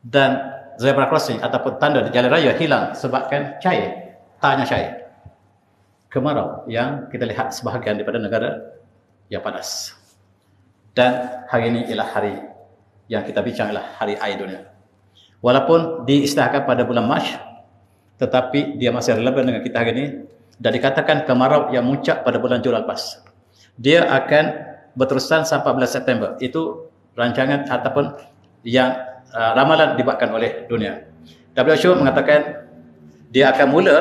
Dan zebra crossing ataupun tanda di jalan raya hilang sebabkan cair, tarnya cair. Kemarau yang kita lihat sebahagian daripada negara yang panas. Dan hari ini ialah hari yang kita bincang ialah hari air dunia. Walaupun diistilahkan pada bulan Mac, tetapi dia masih relevan dengan kita hari ini. Dan dikatakan kemarau yang muncak pada bulan Julai lepas. Dia akan berterusan sampai bulan September. Itu rancangan ataupun yang ramalan dibuatkan oleh dunia. WHO mengatakan dia akan mula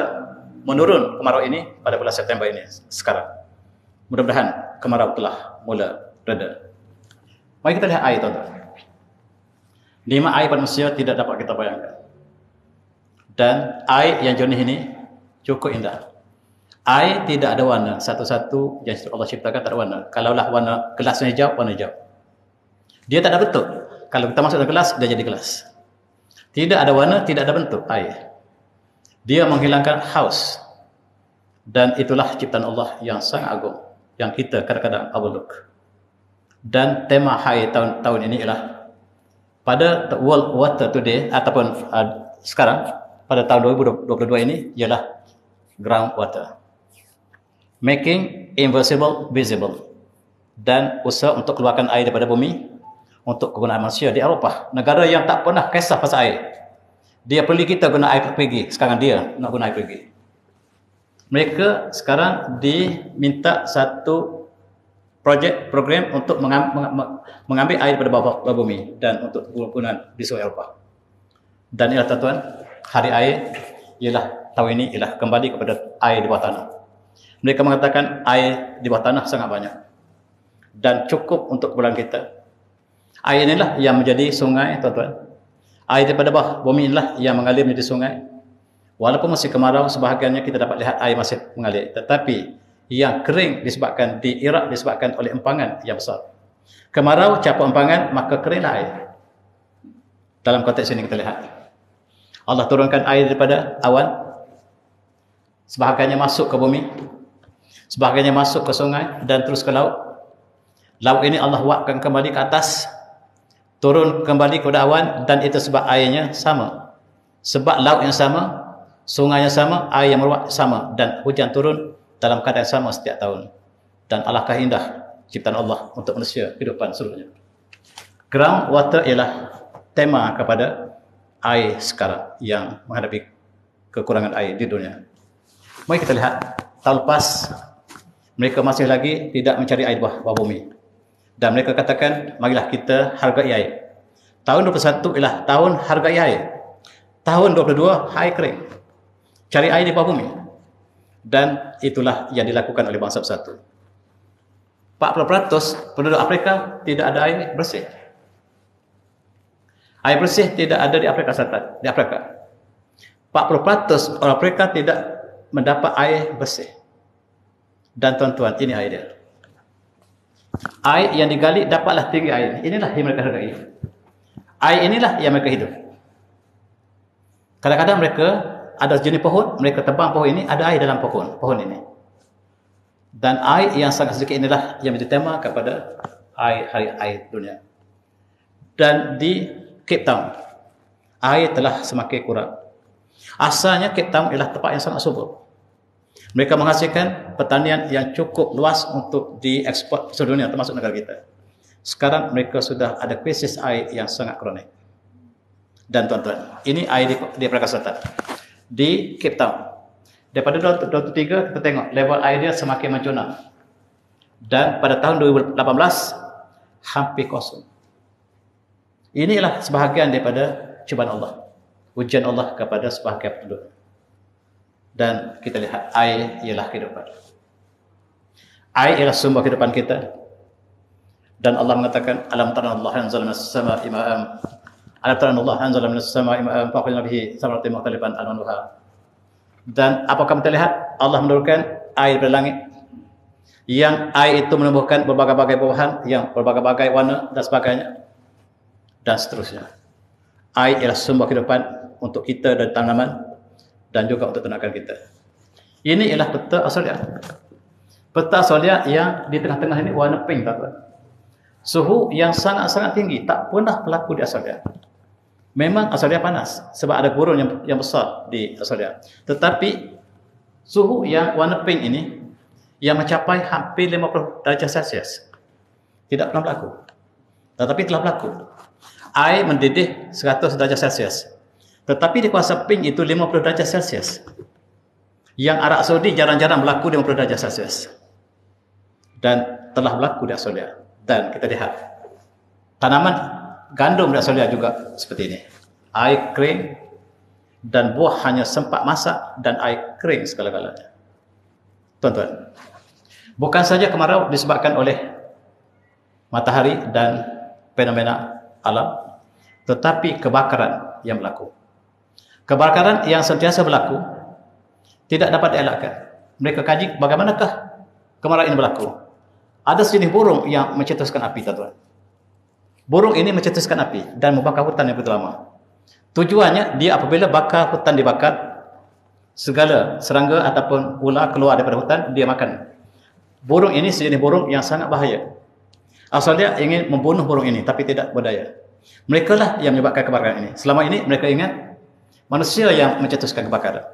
menurun kemarau ini pada bulan September ini sekarang. Mudah-mudahan kemarau telah mula reda. Mari kita lihat air, tuan-tuan. Nikmat air pada manusia tidak dapat kita bayangkan. Dan air yang jernih ini cukup indah. Air tidak ada warna. Satu-satu yang Allah ciptakan tak ada warna. Kalaulah warna gelasnya hijau, warna hijau. Dia tak ada bentuk. Kalau kita masuk dalam gelas, dia jadi gelas. Tidak ada warna, tidak ada bentuk air. Dia menghilangkan haus. Dan itulah ciptaan Allah yang sangat agung, yang kita kadang-kadang overlook. Dan tema hari tahun ini ialah pada World Water Today ataupun sekarang pada tahun 2022 ini ialah groundwater. Making invisible visible. Dan usaha untuk keluarkan air daripada bumi untuk kegunaan manusia di Eropah, negara yang tak pernah kisah pasal air. Dia pergi, kita guna air pergi. Sekarang dia nak guna air pergi. Mereka sekarang diminta satu program untuk mengambil air daripada bawah bumi dan untuk kegunaan di seluruh Eropah. Dan ialah tuan-tuan, hari air ialah tahun ini ialah kembali kepada air di bawah tanah. Mereka mengatakan air di bawah tanah sangat banyak dan cukup untuk keperluan kita. Air inilah yang menjadi sungai, tuan-tuan. Air daripada bawah bumi inilah yang mengalir menjadi sungai. Walaupun masih kemarau, sebahagiannya kita dapat lihat air masih mengalir. Tetapi yang kering disebabkan di Iraq disebabkan oleh empangan yang besar. Kemarau campur empangan, maka keringlah air. Dalam konteks ini kita lihat Allah turunkan air daripada awan, sebahagiannya masuk ke bumi, sebahagiannya masuk ke sungai dan terus ke laut. Laut ini Allah wakkan kembali ke atas, turun kembali ke awan, dan itu sebab airnya sama. Sebab laut yang sama, sungai yang sama, air yang meluap sama, dan hujan turun dalam keadaan sama setiap tahun. Dan alangkah indah ciptaan Allah untuk manusia, kehidupan seluruhnya. Ground water ialah tema kepada air sekarang yang menghadapi kekurangan air di dunia. Mari kita lihat, tahun lepas mereka masih lagi tidak mencari air bawah bumi. Dan mereka katakan, marilah kita hargai air. Tahun 21 ialah tahun hargai air. Tahun 22, air kering. Cari air di bawah bumi. Dan itulah yang dilakukan oleh bangsa bersatu. 40% penduduk Afrika tidak ada air bersih. Air bersih tidak ada di Afrika Selatan, di Afrika. 40% orang Afrika tidak mendapat air bersih. Dan tuan-tuan, ini air dia. Air yang digali dapatlah tinggi air. Inilah yang mereka hargai. Air inilah yang mereka hidup. Kadang-kadang mereka ada jenis pohon, mereka tebang pohon ini, ada air dalam pohon ini. Dan air yang sangat sedikit inilah yang menjadi tema kepada air dunia. Dan di Cape Town, air telah semakin kurang. Asalnya Cape Town ialah tempat yang sangat subur. Mereka menghasilkan pertanian yang cukup luas untuk diekspor ke seluruh dunia, termasuk negara kita. Sekarang mereka sudah ada krisis air yang sangat kronik. Dan tuan-tuan, ini air di Afrika Selatan, di Cape Town. Daripada 2023 kita tengok level air dia semakin mencuram. Dan pada tahun 2018 hampir kosong. Inilah sebahagian daripada cubaan Allah, ujian Allah kepada sebahagian penduduk. Dan kita lihat air ialah kehidupan. Air ialah sumber kehidupan kita. Dan Allah mengatakan, alam tara Allah anzala minas sama'i ma'an. Alam tara Allah anzala minas sama'i ma'an fa akhraja bihi thamaratin mukhtalifan alwanuha. Dan apakah kita lihat Allah menurunkan air dari langit, yang air itu menumbuhkan berbagai-bagai buahan yang berbagai-bagai warna dan sebagainya, dan seterusnya. Air ialah sumber kehidupan untuk kita dan tanaman, dan juga untuk tenaga kita. Ini ialah peta Australia. Peta Australia yang di tengah-tengah ini warna pink, tuan-tuan. Suhu yang sangat-sangat tinggi tak pernah berlaku di Australia. Memang Australia panas sebab ada gurun yang besar di Australia. Tetapi suhu yang warna pink ini yang mencapai hampir 50 darjah Celsius tidak pernah berlaku. Tetapi telah berlaku. Air mendidih 100 darjah Celsius. Tetapi di kawasan pink itu 50 darjah Celsius. Yang Arab Saudi jarang-jarang berlaku 50 darjah Celsius. Dan telah berlaku di Australia. Dan kita lihat tanaman gandum di Australia juga seperti ini. Air kering dan buah hanya sempat masak dan air kering segala-galanya. Tuan-tuan, bukan saja kemarau disebabkan oleh matahari dan fenomena alam, tetapi kebakaran yang berlaku. Kebakaran yang sentiasa berlaku tidak dapat dielakkan. Mereka kaji bagaimanakah kemarau ini berlaku. Ada sejenis burung yang mencetuskan api, tuan-tuan. Burung ini mencetuskan api dan membakar hutan yang begitu lama. Tujuannya, dia apabila bakar hutan dibakar, segala serangga ataupun ular keluar daripada hutan, dia makan. Burung ini sejenis burung yang sangat bahaya. Australia ingin membunuh burung ini, tapi tidak berdaya. Mereka lah yang menyebabkan kebakaran ini. Selama ini mereka ingat manusia yang mencetuskan kebakaran.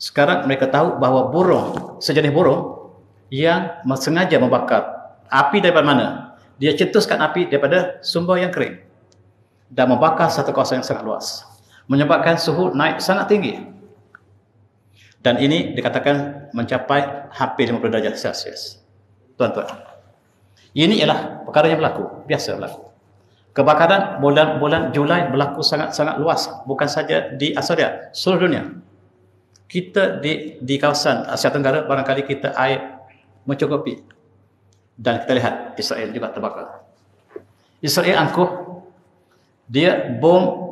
Sekarang mereka tahu bahawa burung, sejenis burung yang sengaja membakar api daripada mana? Dia cetuskan api daripada sumber yang kering dan membakar satu kawasan yang sangat luas, menyebabkan suhu naik sangat tinggi. Dan ini dikatakan mencapai hampir 50 darjah Celsius. Tuan-tuan, ini ialah perkara yang berlaku, biasa berlaku. Kebakaran bulan Julai berlaku sangat-sangat luas, bukan saja di Australia, seluruh dunia. Kita di kawasan Asia Tenggara barangkali kita air mencukupi. Dan kita lihat Israel juga terbakar. Israel angkuh, dia bom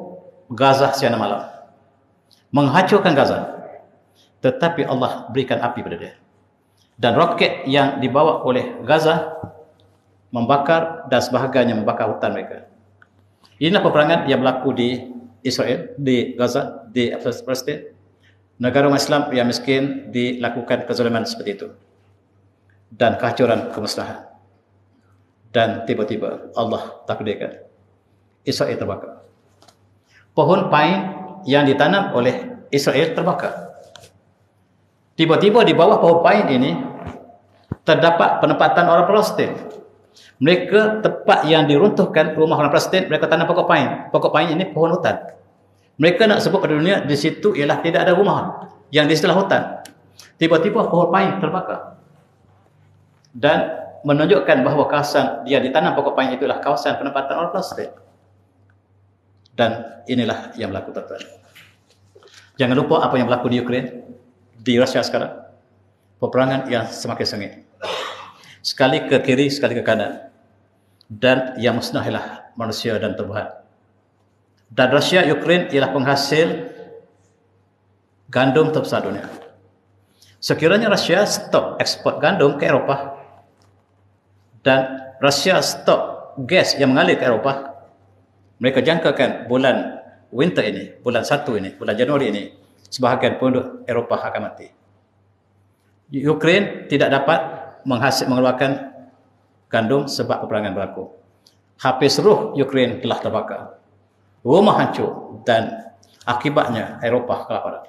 Gaza siang malam, menghancurkan Gaza. Tetapi Allah berikan api pada dia. Dan roket yang dibawa oleh Gaza membakar dan sebahagiannya membakar hutan mereka. Inilah peperangan yang berlaku di Israel, di Gaza, di Palestin. Negara umat Islam yang miskin dilakukan kezaliman seperti itu. Dan kehancuran kemusnahan. Dan tiba-tiba Allah takdirkan Israel terbakar. Pohon pain yang ditanam oleh Israel terbakar. Tiba-tiba di bawah pohon pain ini terdapat penempatan orang Palestin. Mereka tempat yang diruntuhkan rumah orang Palestin, mereka tanam pokok pain. Pokok pain ini pohon hutan. Mereka nak sebut pada dunia di situ ialah tidak ada rumah yang di setelah hutan. Tiba-tiba pohon pain terbakar. Dan menunjukkan bahawa kawasan dia ditanam pokok payung itulah kawasan penempatan orang Palestin. Dan inilah yang berlaku, tuan-tuan. Jangan lupa apa yang berlaku di Ukraine, di Rusia sekarang. Peperangan yang semakin sengit. Sekali ke kiri, sekali ke kanan. Dan yang musnah ialah manusia dan tumbuhan. Dan Rusia, Ukraine ialah penghasil gandum terbesar dunia. Sekiranya Rusia stop ekspor gandum ke Eropah dan Rusia stop gas yang mengalir ke Eropah, mereka jangkakan bulan winter ini, bulan 1 ini, bulan Januari ini, sebahagian penduduk Eropah akan mati. Ukraine tidak dapat mengeluarkan gandum sebab peperangan berlaku. Hampir seluruh Ukraine telah terbakar. Rumah hancur dan akibatnya Eropah kelaparan.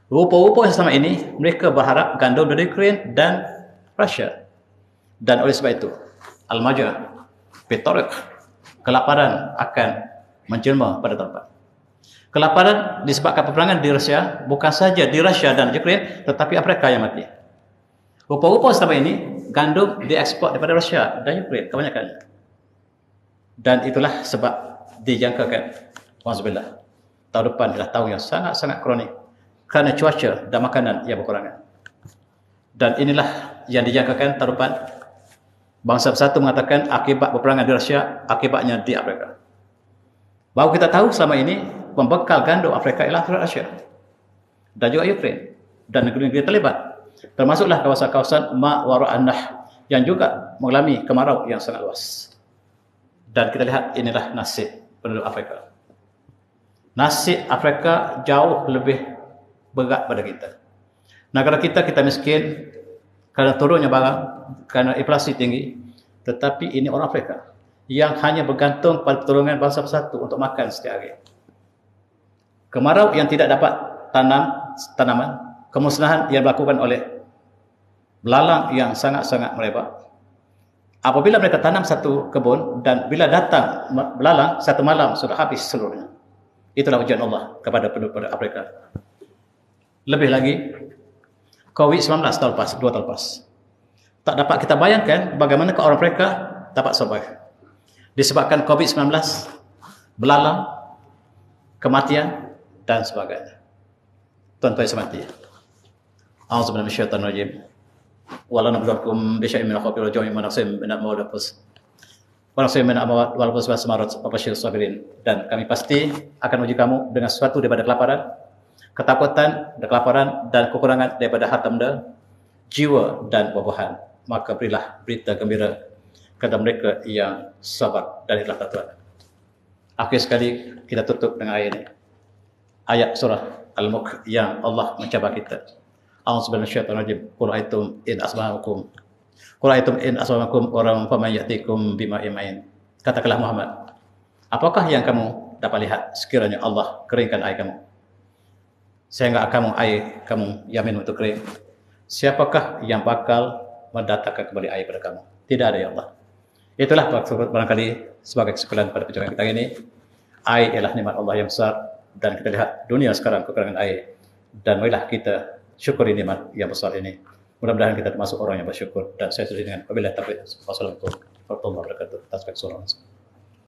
Rupa-rupa selama ini mereka berharap gandum dari Ukraine dan Rusia. Dan oleh sebab itu, Al-Majah, Petorek, kelaparan akan menjelma pada tempat. Kelaparan disebabkan peperangan di Rusia, bukan saja di Rusia dan Ukraine, tetapi Afrika yang mati. Rupa-rupa selama ini, gandum diekspor daripada Rusia dan Ukraine kebanyakannya. Dan itulah sebab dijangkakan, alhamdulillah, tahun depan adalah tahun yang sangat-sangat kronik kerana cuaca dan makanan yang berkurangan. Dan inilah yang dijangkakan tahun depan. Bangsa Bersatu mengatakan akibat peperangan di Rusia, akibatnya di Afrika. Bahawa kita tahu selama ini pembekal gandum Afrika ialah Rusia dan juga Ukraine dan negeri-negeri terlibat. Termasuklah kawasan-kawasan Ma-Wara-an-Nah yang juga mengalami kemarau yang sangat luas. Dan kita lihat inilah nasib penduduk Afrika. Nasib Afrika jauh lebih berat pada kita. Negara kita miskin kerana turunnya barang, kerana inflasi tinggi, tetapi ini orang Afrika yang hanya bergantung pada pertolongan bangsa Bersatu untuk makan setiap hari. Kemarau yang tidak dapat tanam tanaman, kemusnahan yang dilakukan oleh belalang yang sangat-sangat melebar. Apabila mereka tanam satu kebun dan bila datang belalang, satu malam sudah habis seluruhnya. Itulah ujian Allah kepada penduduk Afrika. Lebih lagi, COVID-19 tahun lepas, 2 tahun lepas. Tak dapat kita bayangkan bagaimana orang mereka dapat survive. Disebabkan COVID-19, belalang, kematian, dan sebagainya. Tuan-tuan yang semati. A'udzubillahi minasyaitonir rajim. Wa la nabluwakum bi syai'in min al-khawfi wal ju'i wa naqsin min al-amwali wal anfus. Wa naqsin min al-amwali wal anfus was samarat wa basyiril sabirin. Dan kami pasti akan uji kamu dengan sesuatu daripada kelaparan, ketakutan dan kelaparan dan kekurangan daripada harta benda, jiwa dan buah-buahan. Maka berilah berita gembira kepada mereka yang sabar dan ikhlas, Tuhan. Akhir sekali kita tutup dengan ayat ini. Ayat surah Al-Mulk yang Allah mencabar kita. A'udzubillahi minasyaitonir rajim. Qul aitum in asma'akum. Qul aitum in asma'akum wa faman ya'tikum bima imain. Katakanlah Muhammad, apakah yang kamu dapat lihat sekiranya Allah keringkan air kamu? Sehingga air kamu yamin untuk kering. Siapakah yang bakal mendatangkan kembali air pada kamu? Tidak ada, ya Allah. Itulah barangkali sebagai kesimpulan pada perjumpaan kita ini. Air ialah nikmat Allah yang besar dan kita lihat dunia sekarang kekurangan air. Dan marilah kita syukuri nikmat yang besar ini. Mudah-mudahan kita termasuk orang yang bersyukur. Dan saya setuju dengan wabillahi taufiq. Wassalamualaikum warahmatullahi wabarakatuh. Tasbih surah.